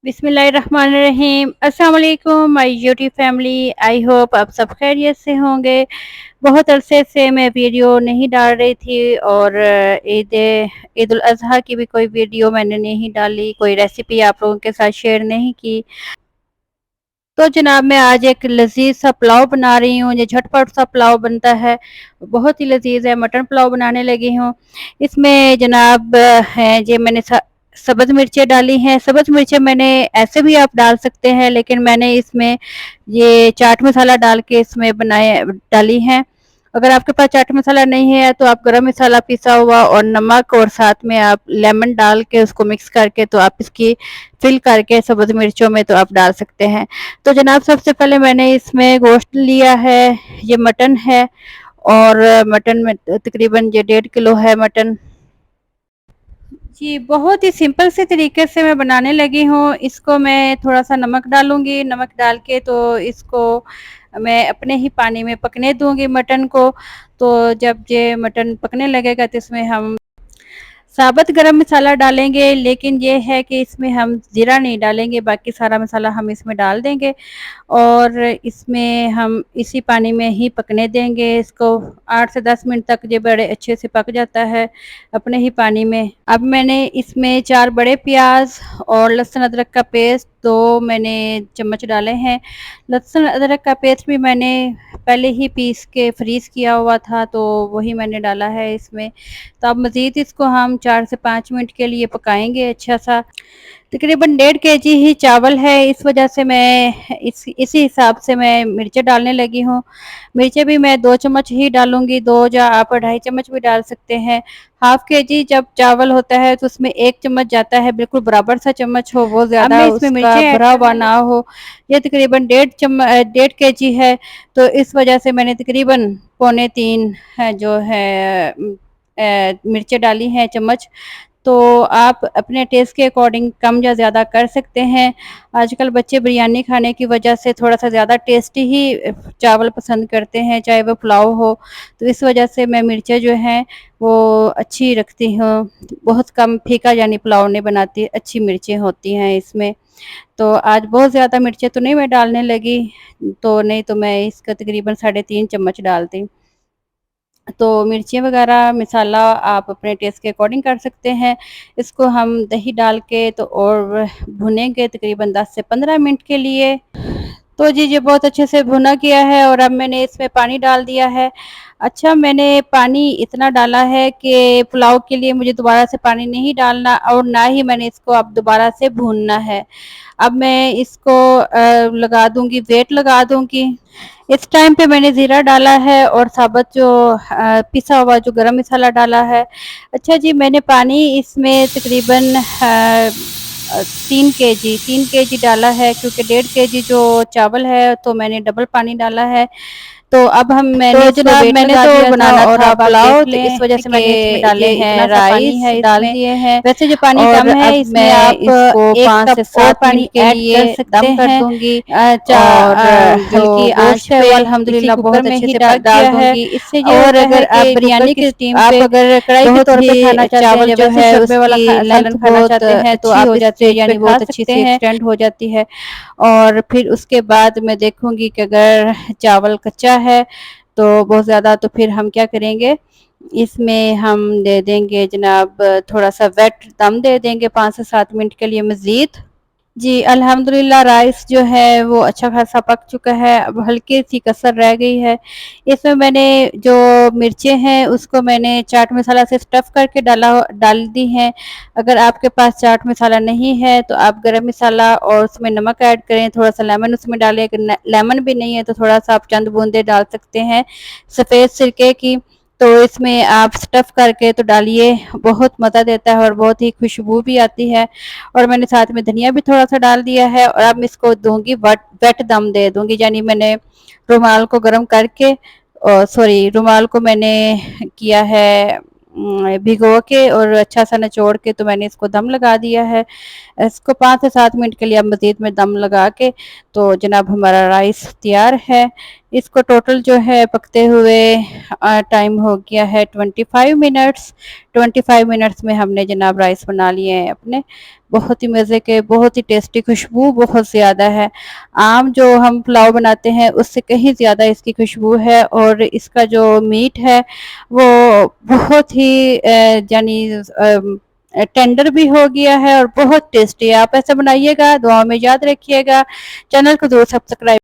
बिस्मिल्लाहिर्रहमानिर्रहीम। अस्सलाम वालेकुम my YouTube family. I hope आप सब खैरियत से होंगे। बहुत अरसे से मैं वीडियो नहीं डाल रही थी और ईद उल अज़हा की भी कोई वीडियो मैंने नहीं डाली, कोई रेसिपी आप लोगों के साथ शेयर नहीं की। तो जनाब मैं आज एक लजीज सा पुलाव बना रही हूँ। ये झटपट सा पुलाव बनता है, बहुत ही लजीज है। मटन पुलाव बनाने लगी हूँ। इसमें जनाब है ये मैंने सब्ज़ मिर्चें डाली हैं। सब्ज़ मिर्चें मैंने ऐसे भी आप डाल सकते हैं, लेकिन मैंने इसमें ये चाट मसाला डाल के इसमें डाली हैं। अगर आपके पास चाट मसाला नहीं है तो आप गरम मसाला पिसा हुआ और नमक और साथ में आप लेमन डाल के उसको मिक्स करके तो आप इसकी फिल करके सब्ज़ मिर्चों में तो आप डाल सकते हैं। तो जनाब सबसे पहले मैंने इसमें गोश्त लिया है, ये मटन है और मटन में तकरीबन ये 1.5 किलो है मटन। जी, बहुत ही सिंपल से तरीके से मैं बनाने लगी हूँ। इसको मैं थोड़ा सा नमक डालूँगी, नमक डाल के तो इसको मैं अपने ही पानी में पकने दूँगी मटन को। तो जब ये मटन पकने लगेगा तो इसमें हम साबुत गरम मसाला डालेंगे, लेकिन ये है कि इसमें हम ज़ीरा नहीं डालेंगे, बाकी सारा मसाला हम इसमें डाल देंगे और इसमें हम इसी पानी में ही पकने देंगे इसको। 8 से 10 मिनट तक ये बड़े अच्छे से पक जाता है अपने ही पानी में। अब मैंने इसमें 4 बड़े प्याज और लहसुन अदरक का पेस्ट 2 मैंने चम्मच डाले हैं। लहसुन अदरक का पेस्ट भी मैंने पहले ही पीस के फ्रीज़ किया हुआ था, तो वही मैंने डाला है इसमें। तो अब मज़ीद इसको हम 4 से 5 मिनट के लिए पकाएंगे अच्छा सा। तकरीबन 1.5 kg ही चावल है, इस वजह से मैं इसी हिसाब से मैं मिर्चें डालने लगी हूँ। मिर्चें भी मैं 2 चम्मच ही डालूँगी, 2 या आप 2.5 चम्मच भी डाल सकते हैं। हाफ़ केजी जब चावल होता है तो उसमें 1 चम्मच जाता है, बिल्कुल बराबर सा चम्मच हो, वो अब ज़्यादा मैं इसमें उसका मिर्चें ऐड भरा हुआ करने ना लगी। हो। ये तकरीबन 1.5 kg है, तो इस वजह से मैंने तकरीबन पौने 3 है जो है मिर्चें डाली हैं चम्मच। तो आप अपने टेस्ट के अकॉर्डिंग कम या ज़्यादा कर सकते हैं। आजकल बच्चे बिरयानी खाने की वजह से थोड़ा-सा ज़्यादा टेस्टी ही चावल पसंद करते हैं, चाहे वो पुलाव हो। तो इस वजह से मैं मिर्चें जो हैं वो अच्छी रखती हूँ, बहुत कम फीका यानी पुलाव नहीं बनाती, अच्छी मिर्चें होती हैं इसमें। तो आज बहुत ज़्यादा मिर्चें तो नहीं मैं डालने लगी, तो नहीं तो मैं इसका तकरीबन 3.5 चम्मच डालती। तो मिर्ची वगैरह मसाला आप अपने टेस्ट के अकॉर्डिंग कर सकते हैं। इसको हम दही डाल के तो और भुनेंगे तकरीबन 10 से 15 मिनट के लिए। तो जी ये बहुत अच्छे से भुना किया है और अब मैंने इसमें पानी डाल दिया है। अच्छा, मैंने पानी इतना डाला है कि पुलाव के लिए मुझे दोबारा से पानी नहीं डालना और ना ही मैंने इसको अब दोबारा से भूनना है। अब मैं इसको लगा दूँगी, वेट लगा दूँगी। इस टाइम पे मैंने ज़ीरा डाला है और साबुत जो पिसा हुआ जो गरम मसाला डाला है। अच्छा जी, मैंने पानी इसमें तकरीबन 3 केजी डाला है, क्योंकि 1.5 केजी जो चावल है तो मैंने डबल पानी डाला है। तो अब मैंने तो इसको जनाब वेट मैंने लगा तो दिया था बनाना और था अब आप पुलाव, देख तो लें इस वजह से कि मैंने इसमें डाले ये हैं इतना सा पानी राइस है डाल इसमें। दिए हैं। वैसे जो पानी और कम है अब इसमें मैं आप इसको 1 5 से कप और 7 मिनट पानी के ऐड कर लिए सकते दम कर हैं। दूंगी और और जो हल्की आंच गोश्त है पे वो इसी अल्हम्दुलिल्लाह कुकर बहुत में अच्छे ही से पक डाल गया है। दूँगी। इससे ये और होता है अगर आप कि कुकर बिरयानी की की स्टीम आप पे अगर कढ़ाई के बहुत तौर पे खाना ही चाहते हैं चावल या जो वैसे है शोरबे वाला उसकी सालन लेंथ खाना बहुत चाहते हैं तो अच्छी आप हो इस जाती है, स्टेज यानी पे खा बहुत अच्छी सकते सी हैं। एक्सटेंड हो जाती है। और फिर उसके बाद मैं देखूँगी कि अगर चावल कच्चा है तो बहुत ज़्यादा, तो फिर हम क्या करेंगे, इसमें हम दे देंगे जनाब थोड़ा-सा वेट दम दे देंगे 5 से 7 मिनट के लिए मज़ीद। जी, अल्हम्दुलिल्लाह राइस जो है वो अच्छा खासा पक चुका है, अब हल्की-सी कसर रह गई है। इसमें मैंने जो मिर्चें हैं उसको मैंने चाट मसाला से स्टफ़ करके डाल दी हैं। अगर आपके पास चाट मसाला नहीं है तो आप गरम मसाला और उसमें नमक ऐड करें, थोड़ा-सा लेमन उसमें डालें, अगर न लेमन भी नहीं है तो थोड़ा-सा आप चंद बूँदें डाल सकते हैं सफ़ेद सिरके की। तो इसमें आप स्टफ़ करके तो डालिए, बहुत मज़ा देता है और बहुत ही खुशबू भी आती है। और मैंने साथ में धनिया भी थोड़ा-सा डाल दिया है और अब मैं इसको दूँगी वेट दम दे दूँगी, यानी मैंने रुमाल को गरम करके सॉरी, रुमाल को मैंने किया है भिगो के और अच्छा-सा निचोड़ के तो मैंने इसको दम लगा दिया है। इसको 5 से 7 मिनट के लिए अब मज़ीद में दम लगा के तो जनाब हमारा राइस तैयार है। इसको टोटल जो है पकते हुए टाइम हो गया है 25 मिनट्स। 25 मिनट्स में हमने जनाब राइस बना लिए हैं अपने। बहुत ही मज़े के, बहुत ही टेस्टी, खुशबू बहुत ज़्यादा है। आम जो हम पुलाव बनाते हैं उससे कहीं ज़्यादा इसकी खुशबू है, और इसका जो मीट है वो बहुत ही यानी टेंडर भी हो गया है और बहुत टेस्टी है। आप ऐसे बनाइएगा, दुआ में याद रखिएगा। चैनल को ज़रूर सब्सक्राइब